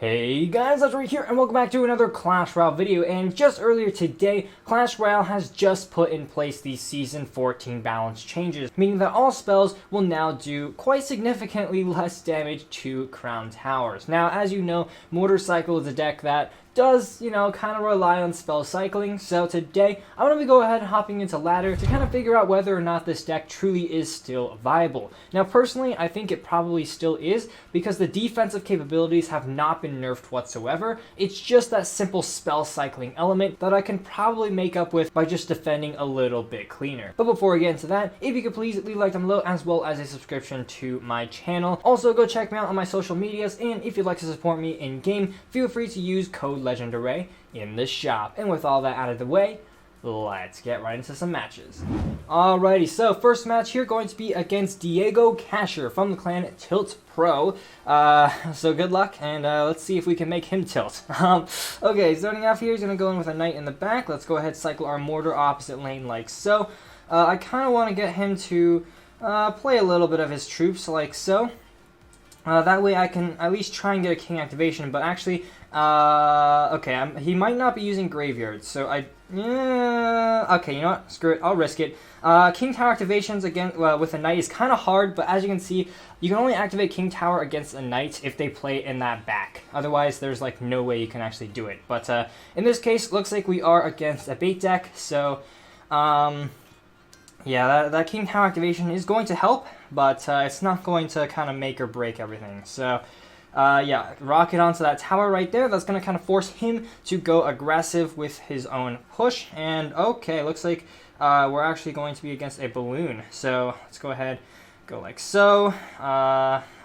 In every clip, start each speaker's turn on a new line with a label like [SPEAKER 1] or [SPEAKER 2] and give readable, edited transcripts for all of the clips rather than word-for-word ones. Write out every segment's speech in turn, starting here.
[SPEAKER 1] Hey guys, that's right here, and welcome back to another Clash Royale video. And just earlier today, Clash Royale has just put in place the Season 14 balance changes, meaning that all spells will now do quite significantly less damage to Crown Towers. Now, as you know, Mortar Cycle is a deck that does, kind of rely on spell cycling. So today, I'm going to go ahead and hopping into Ladder to kind of figure out whether or not this deck truly is still viable. Now, personally, I think it probably still is, because the defensive capabilities have not been nerfed whatsoever. It's just that simple spell cycling element that I can probably make up with by just defending a little bit cleaner. But before we get into that, if you could please leave a like down below, as well as a subscription to my channel. Also, go check me out on my social medias, and if you'd like to support me in game, feel free to use code Legendaray in the shop. And with all that out of the way, let's get right into some matches. Alrighty, so first match here going to be against Diego Casher from the clan Tilt Pro. So good luck, and let's see if we can make him tilt. Okay, starting off here, he's going to go in with a knight in the back. Let's go ahead and cycle our mortar opposite lane like so. I kind of want to get him to play a little bit of his troops like so. That way I can at least try and get a king activation, but actually, okay, he might not be using graveyards, so okay, you know what, screw it, I'll risk it. King Tower activations again with a knight is kind of hard, but as you can see, you can only activate King Tower against a knight if they play in that back. Otherwise, there's like no way you can actually do it. But in this case, looks like we are against a bait deck, so yeah, that King Tower activation is going to help, but it's not going to kind of make or break everything. So, yeah, rocket onto that tower right there. That's going to kind of force him to go aggressive with his own push. And, okay, looks like we're actually going to be against a balloon. So, let's go ahead, go like so.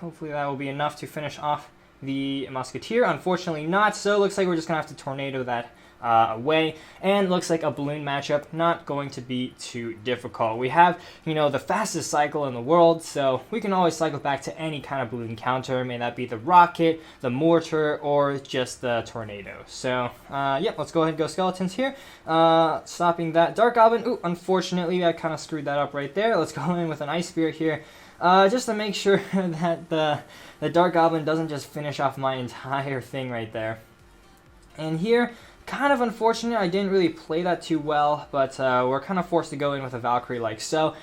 [SPEAKER 1] Hopefully that will be enough to finish off the Musketeer. Unfortunately not, so looks like we're just going to have to tornado that away, and looks like a balloon matchup not going to be too difficult. We have, the fastest cycle in the world, so we can always cycle back to any kind of balloon counter, may that be the rocket, the mortar, or just the tornado. So, yep, let's go ahead and go skeletons here. Stopping that Dark Goblin. Ooh, unfortunately, I kind of screwed that up right there. Let's go in with an Ice Spirit here, just to make sure that the Dark Goblin doesn't just finish off my entire thing right there. And here, kind of unfortunate, I didn't really play that too well, but we're kind of forced to go in with a Valkyrie like so.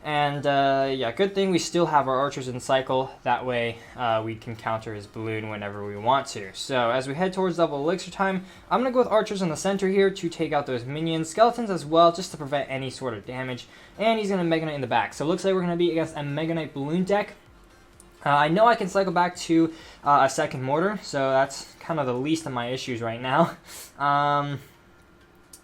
[SPEAKER 1] And yeah, good thing we still have our archers in cycle. That way we can counter his balloon whenever we want to. So as we head towards double elixir time, I'm going to go with archers in the center here to take out those minions. Skeletons as well, just to prevent any sort of damage. And he's going to Mega Knight in the back. So it looks like we're going to be against a Mega Knight balloon deck. I know I can cycle back to a second mortar, so that's kind of the least of my issues right now.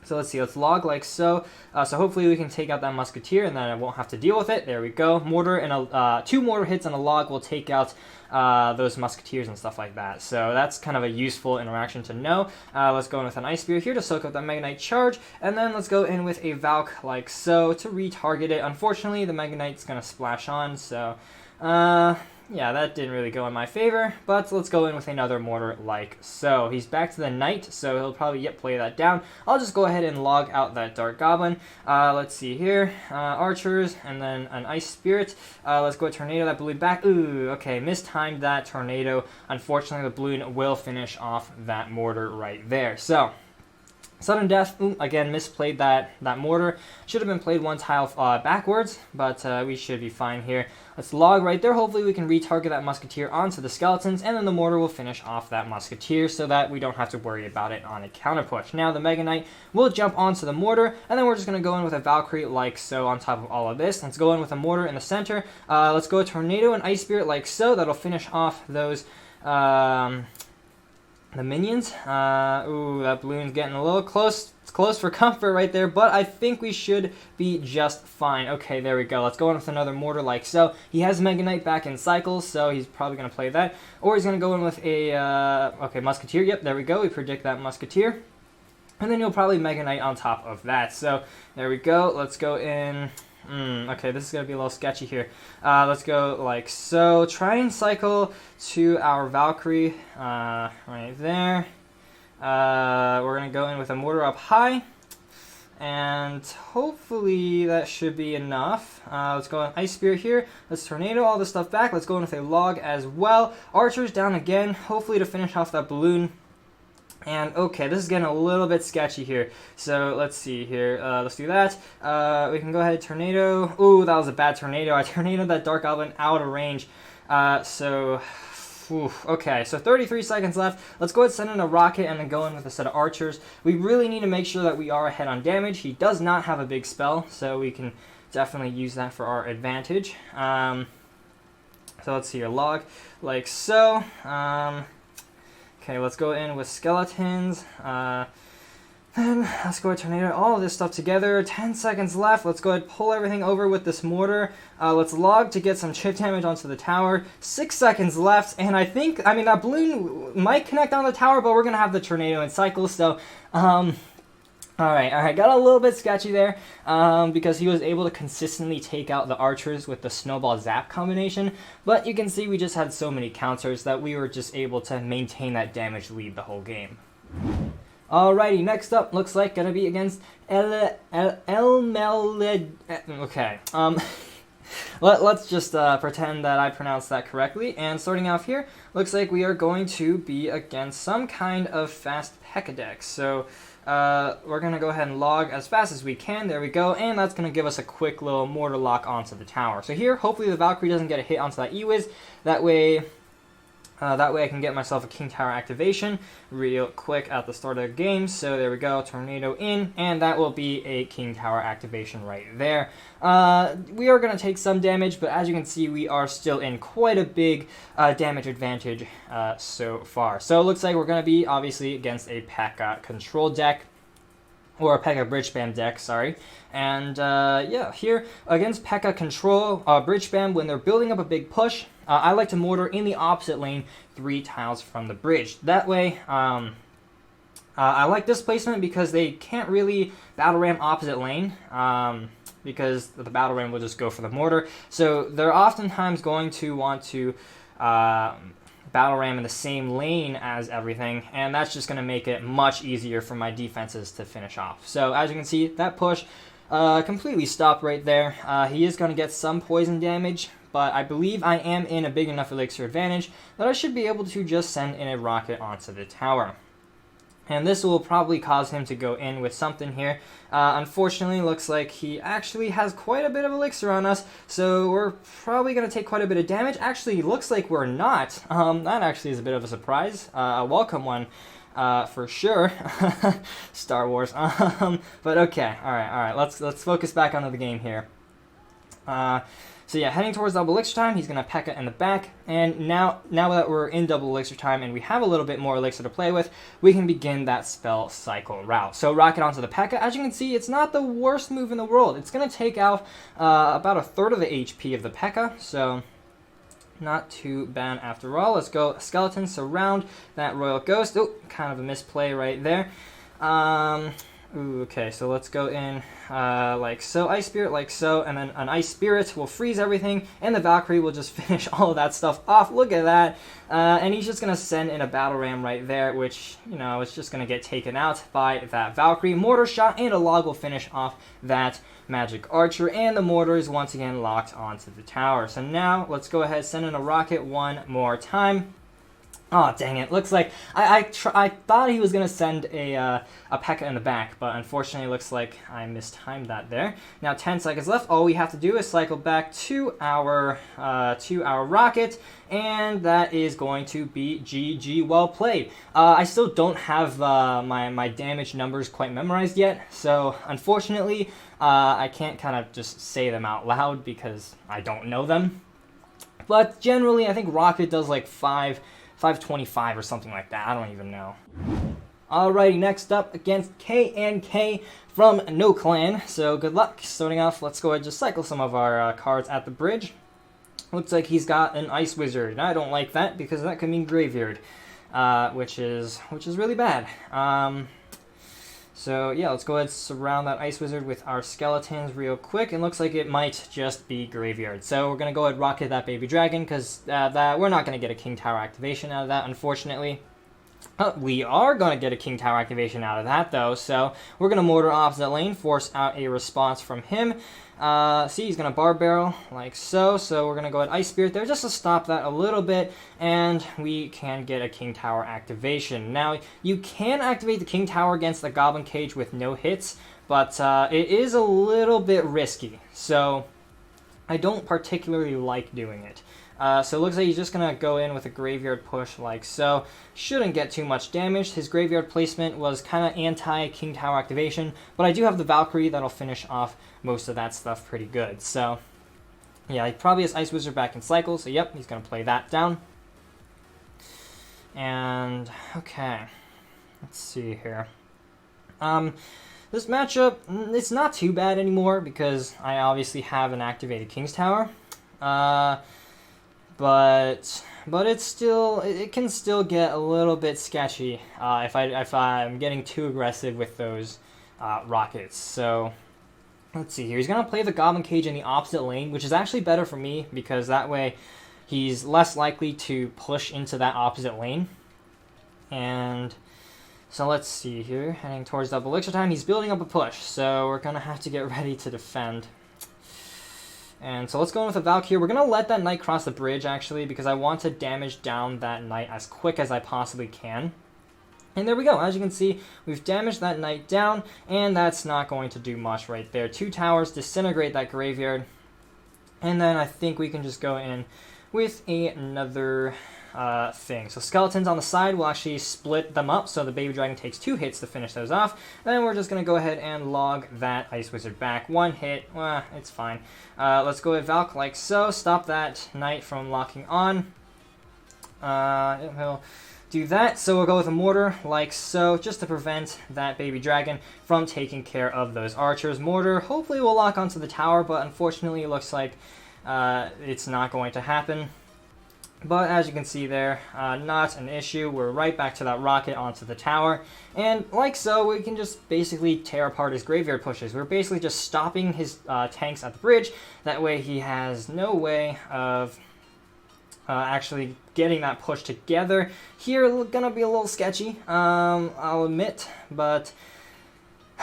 [SPEAKER 1] So let's see, let's log like so. So hopefully we can take out that Musketeer, and then I won't have to deal with it. There we go. Mortar and two mortar hits and a log will take out those Musketeers and stuff like that. So that's kind of a useful interaction to know. Let's go in with an Ice Spear here to soak up that Mega Knight charge, and then let's go in with a Valk like so to retarget it. Unfortunately, the Mega Knight's going to splash on, so yeah, that didn't really go in my favor, but let's go in with another mortar like so. He's back to the knight, so he'll probably play that down. I'll just go ahead and log out that Dark Goblin. Let's see here, archers, and then an Ice Spirit. Let's go tornado that balloon back. Ooh, okay, mistimed that tornado. Unfortunately, the balloon will finish off that mortar right there. So, sudden death, again, misplayed that mortar. Should have been played one tile backwards, but we should be fine here. Let's log right there. Hopefully we can retarget that Musketeer onto the skeletons, and then the mortar will finish off that Musketeer so that we don't have to worry about it on a counter push. Now the Mega Knight will jump onto the mortar, and then we're just going to go in with a Valkyrie like so on top of all of this. Let's go in with a mortar in the center. Let's go Tornado and Ice Spirit like so. That'll finish off those the minions. Ooh, that balloon's getting a little close. It's close for comfort right there, but I think we should be just fine. Okay, there we go. Let's go in with another mortar like so. He has Mega Knight back in cycles, so he's probably going to play that. Or he's going to go in with a, okay, Musketeer. Yep, there we go. We predict that Musketeer. And then he'll probably Mega Knight on top of that. So there we go. Let's go in. Okay, this is going to be a little sketchy here. Let's go like so. Try and cycle to our Valkyrie right there. We're going to go in with a mortar up high. And hopefully that should be enough. Let's go on Ice Spear here. Let's Tornado all this stuff back. Let's go in with a Log as well. Archers down again, hopefully to finish off that balloon. And okay, this is getting a little bit sketchy here. So let's see here. Let's do that. We can go ahead Tornado. Ooh, that was a bad Tornado. I tornadoed that Dark Goblin out of range. Okay, so 33 seconds left. Let's go ahead and send in a rocket and then go in with a set of archers. We really need to make sure that we are ahead on damage. He does not have a big spell, so we can definitely use that for our advantage. So let's see here. Log like so. Okay, let's go in with skeletons. Then let's go ahead and tornado all of this stuff together. 10 seconds left. Let's go ahead and pull everything over with this mortar. Let's log to get some chip damage onto the tower. 6 seconds left, and I mean, that balloon might connect on the tower, but we're going to have the tornado and cycle, so, alright, got a little bit sketchy there, because he was able to consistently take out the archers with the snowball zap combination, but you can see we just had so many counters that we were just able to maintain that damage lead the whole game. Alrighty, next up looks like gonna be against okay. Let's just pretend that I pronounced that correctly. And starting off here, looks like we are going to be against some kind of fast P.E.K.K.A deck. So we're gonna go ahead and log as fast as we can. There we go, and that's gonna give us a quick little mortar lock onto the tower. So here, hopefully the Valkyrie doesn't get a hit onto that E-Wiz. That way I can get myself a King Tower activation real quick at the start of the game. So there we go, Tornado in, and that will be a King Tower activation right there. We are going to take some damage, but as you can see, we are still in quite a big damage advantage so far. So it looks like we're going to be, obviously, against a P.E.K.K.A control deck. Or a P.E.K.K.A bridge spam deck, sorry. And yeah, here against P.E.K.K.A control bridge spam, when they're building up a big push, I like to mortar in the opposite lane 3 tiles from the bridge. That way, I like this placement because they can't really battle ram opposite lane, because the battle ram will just go for the mortar. So they're oftentimes going to want to battle ram in the same lane as everything, and that's just going to make it much easier for my defenses to finish off. So as you can see, that push completely stopped right there. He is going to get some poison damage, but I believe I am in a big enough elixir advantage that I should be able to just send in a rocket onto the tower. And this will probably cause him to go in with something here. Unfortunately, looks like he actually has quite a bit of elixir on us, so we're probably going to take quite a bit of damage. Actually, looks like we're not. That actually is a bit of a surprise. A welcome one, for sure. Star Wars. But okay, all right. Let's focus back onto the game here. So yeah, heading towards double elixir time, he's going to P.E.K.K.A in the back, and now that we're in double elixir time and we have a little bit more elixir to play with, we can begin that spell cycle route. So rocket onto the P.E.K.K.A, as you can see, it's not the worst move in the world. It's going to take out about a third of the HP of the P.E.K.K.A, so not too bad after all. Let's go skeleton, surround that Royal Ghost. Oh, kind of a misplay right there. Ooh, okay, so let's go in like so, Ice Spirit like so, and then an Ice Spirit will freeze everything, and the Valkyrie will just finish all of that stuff off. Look at that. And he's just going to send in a Battle Ram right there, which, you know, is just going to get taken out by that Valkyrie. Mortar Shot and a Log will finish off that Magic Archer, and the Mortar is once again locked onto the tower. So now, let's go ahead and send in a Rocket one more time. Oh, dang it. Looks like I thought he was going to send a P.E.K.K.A in the back, but unfortunately it looks like I mistimed that there. Now 10 seconds left. All we have to do is cycle back to our rocket, and that is going to be GG. Well played. I still don't have my damage numbers quite memorized yet, so unfortunately I can't kind of just say them out loud because I don't know them. But generally, I think Rocket does like 525 or something like that. I don't even know. Alrighty, next up against K.E.K.K.A from No Clan. So good luck. Starting off, let's go ahead and just cycle some of our cards at the bridge. Looks like he's got an Ice Wizard. I don't like that because that could mean Graveyard, which is really bad. So yeah, let's go ahead and surround that Ice Wizard with our skeletons real quick. And looks like it might just be Graveyard. So we're going to go ahead and rocket that Baby Dragon because we're not going to get a King Tower activation out of that, unfortunately. We are going to get a King Tower activation out of that, though, so we're going to Mortar opposite lane, force out a response from him. See, he's going to Bar Barrel, like so, so we're going to go ahead Ice Spirit there just to stop that a little bit, and we can get a King Tower activation. Now, you can activate the King Tower against the Goblin Cage with no hits, but it is a little bit risky, so I don't particularly like doing it. So it looks like he's just going to go in with a Graveyard Push like so. Shouldn't get too much damage. His Graveyard placement was kind of anti-King Tower activation, but I do have the Valkyrie that'll finish off most of that stuff pretty good. So, yeah, he probably has Ice Wizard back in cycle, so yep, he's going to play that down. And, okay, let's see here. This matchup, it's not too bad anymore because I obviously have an activated King's Tower. But it's still, it can still get a little bit sketchy if I'm getting too aggressive with those rockets. So let's see here. He's gonna play the Goblin Cage in the opposite lane, which is actually better for me because that way he's less likely to push into that opposite lane. And so let's see here. Heading towards double elixir time, he's building up a push, so we're gonna have to get ready to defend. And so let's go in with a Valkyrie. We're going to let that knight cross the bridge, actually, because I want to damage down that knight as quick as I possibly can. And there we go. As you can see, we've damaged that knight down, and that's not going to do much right there. 2 towers, disintegrate that graveyard. And then I think we can just go in with another thing. So skeletons on the side will actually split them up, so the baby dragon takes 2 hits to finish those off. Then we're just going to go ahead and log that Ice Wizard back. 1 hit, it's fine. Let's go with Valk like so, stop that knight from locking on. He'll do that, so we'll go with a Mortar like so, just to prevent that baby dragon from taking care of those archers. Mortar hopefully will lock onto the tower, but unfortunately it looks like it's not going to happen. But as you can see there, not an issue. We're right back to that rocket onto the tower. And like so, we can just basically tear apart his graveyard pushes. We're basically just stopping his tanks at the bridge. That way he has no way of actually getting that push together. Here, gonna be a little sketchy, I'll admit. But,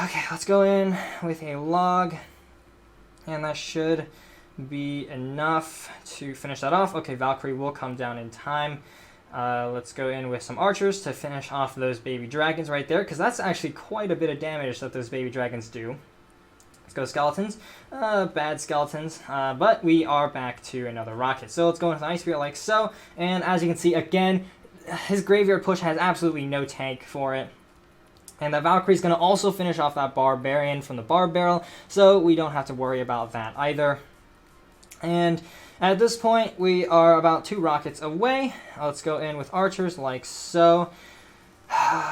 [SPEAKER 1] okay, let's go in with a log. And that should be enough to finish that off. Okay, Valkyrie will come down in time. Let's go in with some archers to finish off those baby dragons right there, because that's actually quite a bit of damage that those baby dragons do. Let's go skeletons. Bad skeletons, but we are back to another rocket. So let's go with an Ice Spirit like so, and as you can see, again, his graveyard push has absolutely no tank for it. And the Valkyrie's going to also finish off that Barbarian from the Bar Barrel, so we don't have to worry about that either. And at this point, we are about 2 rockets away. Let's go in with archers like so.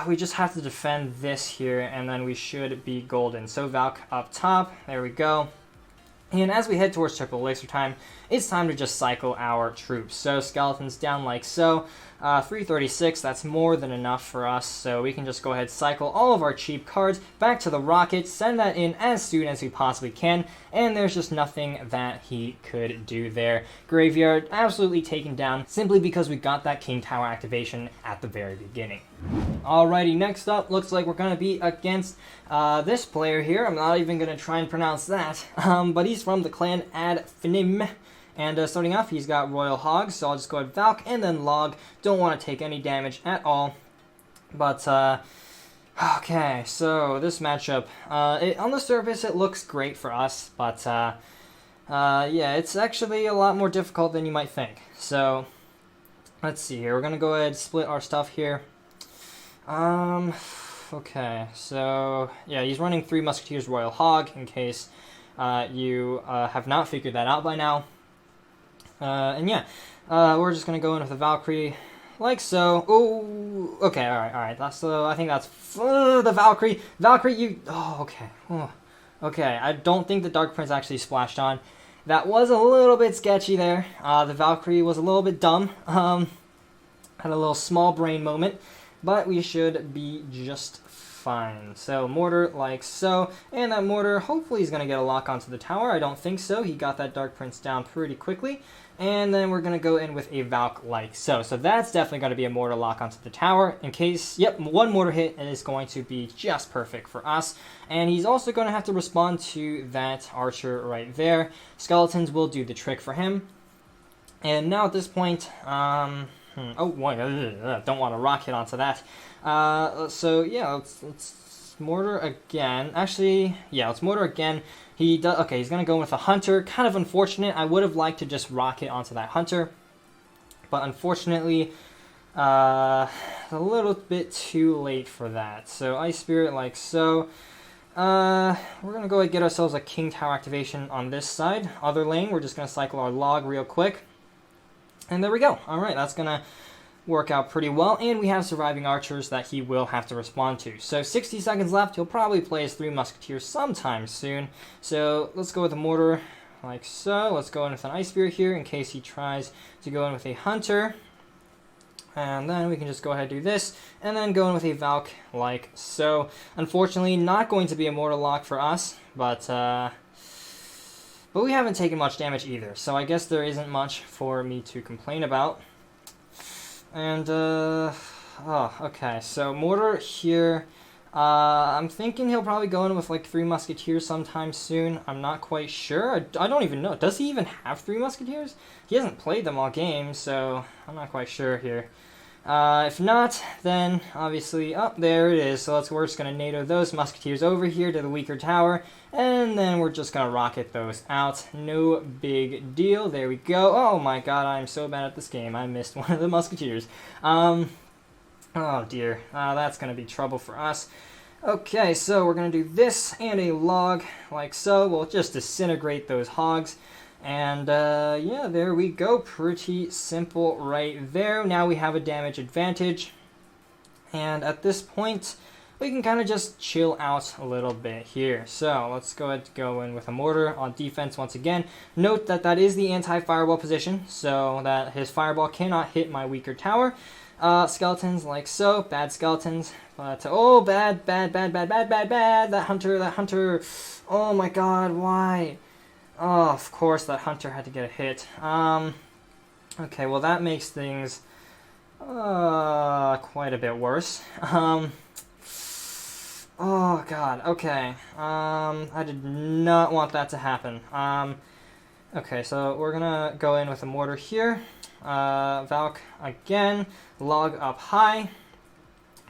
[SPEAKER 1] We just have to defend this here, and then we should be golden. So Valk up top. There we go. And as we head towards triple elixir time, it's time to just cycle our troops. So skeletons down like so. 336, that's more than enough for us, so we can just go ahead cycle all of our cheap cards back to the rocket, send that in as soon as we possibly can, and there's just nothing that he could do there. Graveyard absolutely taken down simply because we got that King Tower activation at the very beginning. Alrighty, next up, looks like we're going to be against this player here. I'm not even going to try and pronounce that, but he's from the clan Ad Finim. And starting off, he's got Royal Hogs, so I'll just go ahead Valk and then Log. Don't want to take any damage at all. But, okay, so this matchup, on the surface it looks great for us, but, yeah, it's actually a lot more difficult than you might think. So, let's see here. We're going to go ahead and split our stuff here. Okay, so, yeah, he's running 3 Musketeers Royal Hog, in case you have not figured that out by now. And yeah, we're just gonna go in with the Valkyrie, like so. Oh, okay, all right. That's I think that's the Valkyrie. Valkyrie, you. Oh, okay. Oh, okay. I don't think the Dark Prince actually splashed on. That was a little bit sketchy there. The Valkyrie was a little bit dumb. Had a little small brain moment, but we should be just fine. So mortar like so, and that mortar hopefully is going to get a lock onto the tower. I don't think so. He got that Dark Prince down pretty quickly. And then we're going to go in with a Valk like so. So that's definitely going to be a mortar lock onto the tower in case, yep, one mortar hit is going to be just perfect for us. And he's also going to have to respond to that archer right there. Skeletons will do the trick for him. And now at this point, oh, boy, don't want to rock hit onto that. So yeah, let's mortar again. Actually, yeah, let's mortar again. He does, okay, he's going to go with a hunter. Kind of unfortunate. I would have liked to just rocket onto that hunter. But unfortunately, a little bit too late for that. So Ice Spirit like so. We're going to go and get ourselves a King Tower activation on this side. Other lane, we're just going to cycle our log real quick. And there we go. All right, that's going to work out pretty well, and we have surviving archers that he will have to respond to. So 60 seconds left. He'll probably play his 3 musketeers sometime soon. So let's go with a mortar like so. Let's go in with an ice spear here in case he tries to go in with a hunter. And then we can just go ahead and do this, and then go in with a Valk like so. Unfortunately, not going to be a mortar lock for us, but we haven't taken much damage either, so I guess there isn't much for me to complain about. And, oh, okay, so mortar here. I'm thinking he'll probably go in with like 3 musketeers sometime soon. I'm not quite sure. I don't even know. Does he even have 3 musketeers? He hasn't played them all game, so I'm not quite sure here. If not, then obviously, oh, there it is. So we're just going to NATO those musketeers over here to the weaker tower, and then we're just going to rocket those out. No big deal. There we go. Oh my god, I'm so bad at this game. I missed one of the musketeers. Oh dear, that's going to be trouble for us. Okay, so we're going to do this and a log like so. We'll just disintegrate those hogs. And yeah, there we go. Pretty simple right there. Now we have a damage advantage. And at this point, we can kind of just chill out a little bit here. So let's go ahead and go in with a mortar on defense once again. Note that that is the anti-fireball position, so that his fireball cannot hit my weaker tower. Skeletons like so. Bad skeletons. But, oh, bad. That hunter. Oh my god, why? Oh, of course, that hunter had to get a hit. Okay, well, that makes things quite a bit worse. Oh, God, okay. I did not want that to happen. Okay, so we're gonna go in with a mortar here. Valk again. Log up high.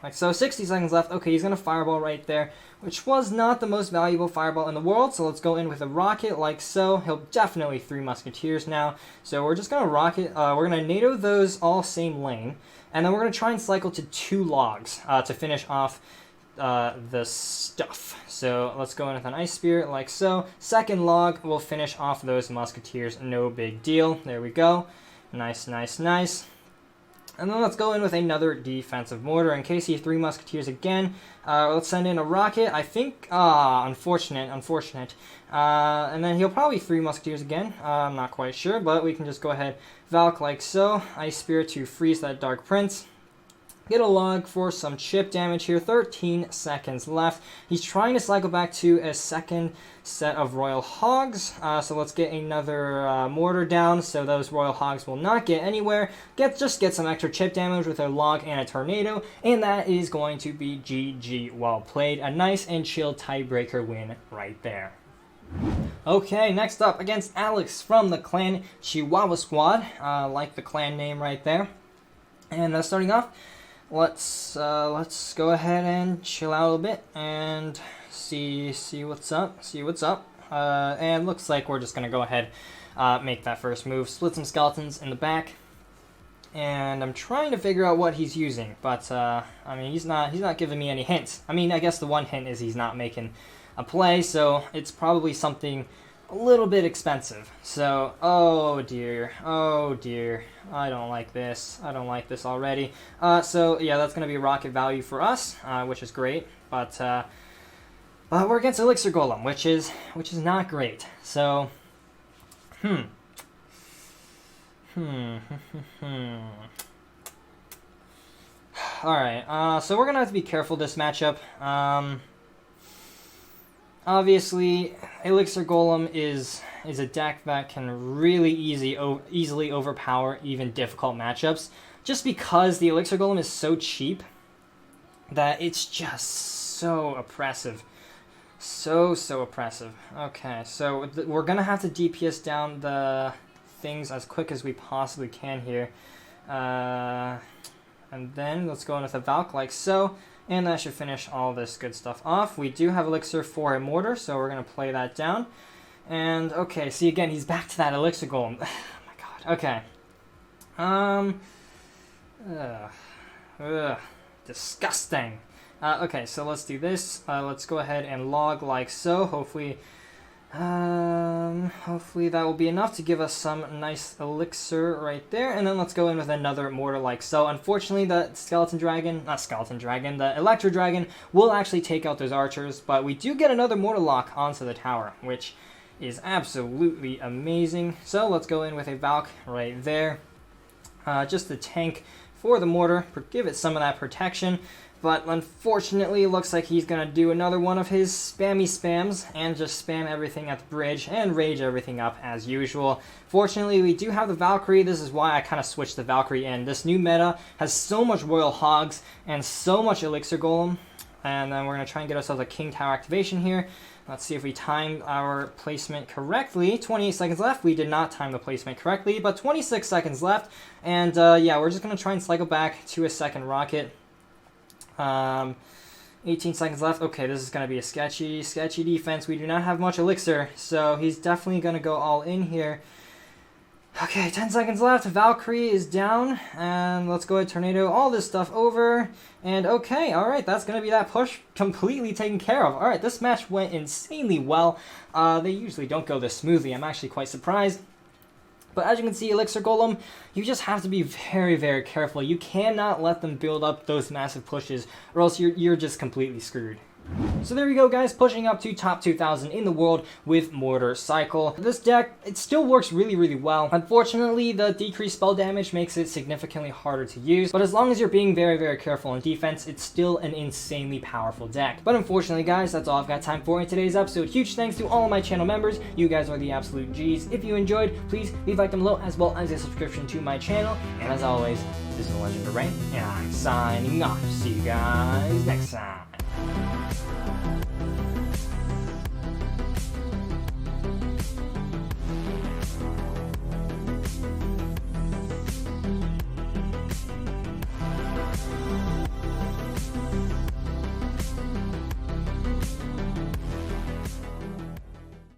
[SPEAKER 1] Like so, 60 seconds left. Okay, he's going to fireball right there, which was not the most valuable fireball in the world. So let's go in with a rocket like so. He'll definitely 3 musketeers now. So we're just going to rocket. We're going to NATO those all same lane. And then we're going to try and cycle to 2 logs to finish off the stuff. So let's go in with an ice spear like so. Second log will finish off those musketeers. No big deal. There we go. Nice. And then let's go in with another defensive mortar in case he 3 musketeers again. Let's send in a rocket. I think, unfortunate. And then he'll probably 3 musketeers again. I'm not quite sure, but we can just go ahead, Valk like so. Ice Spear to freeze that Dark Prince. Get a log for some chip damage here. 13 seconds left. He's trying to cycle back to a second set of Royal Hogs. So let's get another mortar down so those Royal Hogs will not get anywhere. Just get some extra chip damage with a log and a tornado. And that is going to be GG. Well played. A nice and chill tiebreaker win right there. Okay, next up against Alex from the clan Chihuahua Squad. Like the clan name right there. And starting off, let's go ahead and chill out a little bit and see what's up. And looks like we're just gonna go ahead, make that first move, split some skeletons in the back. And I'm trying to figure out what he's using, but I mean he's not giving me any hints. I mean, I guess the one hint is he's not making a play, so it's probably something a little bit expensive. So, oh dear, I don't like this already. So yeah, that's gonna be rocket value for us, which is great, but we're against Elixir Golem, which is not great. So, Alright, so we're gonna have to be careful this matchup. Obviously, Elixir Golem is a deck that can really easily overpower even difficult matchups, just because the Elixir Golem is so cheap that it's just so oppressive. So oppressive. Okay, so we're gonna have to DPS down the things as quick as we possibly can here. And then let's go in with a Valk like so. And that should finish all this good stuff off. We do have Elixir for a Mortar, so we're going to play that down. And, okay, see again, he's back to that Elixir Golem. Oh my god. Okay. Disgusting. Okay, so let's do this. Let's go ahead and log like so. Hopefully that will be enough to give us some nice elixir right there. And then let's go in with another Mortar like so. Unfortunately, the the Electro Dragon will actually take out those archers, but we do get another Mortar lock onto the tower, which is absolutely amazing. So let's go in with a Valk right there. Just the tank for the Mortar, give it some of that protection. But unfortunately, it looks like he's going to do another one of his spammy spams and just spam everything at the bridge and rage everything up as usual. Fortunately, we do have the Valkyrie. This is why I kind of switched the Valkyrie in. This new meta has so much Royal Hogs and so much Elixir Golem. And then we're going to try and get ourselves a King Tower activation here. Let's see if we timed our placement correctly. 28 seconds left. We did not time the placement correctly, but 26 seconds left. And yeah, we're just going to try and cycle back to a second rocket. 18 seconds left. Okay, this is going to be a sketchy defense. We do not have much elixir, so he's definitely going to go all in here. Okay, 10 seconds left. Valkyrie is down, and let's go ahead, tornado all this stuff over. And okay, alright, that's going to be that push completely taken care of. Alright, this match went insanely well. They usually don't go this smoothly. I'm actually quite surprised. But as you can see, Elixir Golem, you just have to be very careful. You cannot let them build up those massive pushes, or else you're just completely screwed. So there we go, guys, pushing up to top 2,000 in the world with Mortar Cycle. This deck, it still works really well. Unfortunately, the decreased spell damage makes it significantly harder to use, but as long as you're being very careful in defense, it's still an insanely powerful deck. But unfortunately, guys, that's all I've got time for in today's episode. Huge thanks to all of my channel members. You guys are the absolute G's. If you enjoyed, please leave a like down below, as well as a subscription to my channel. And as always, this is Legendaray, and I'm signing off. See you guys next time.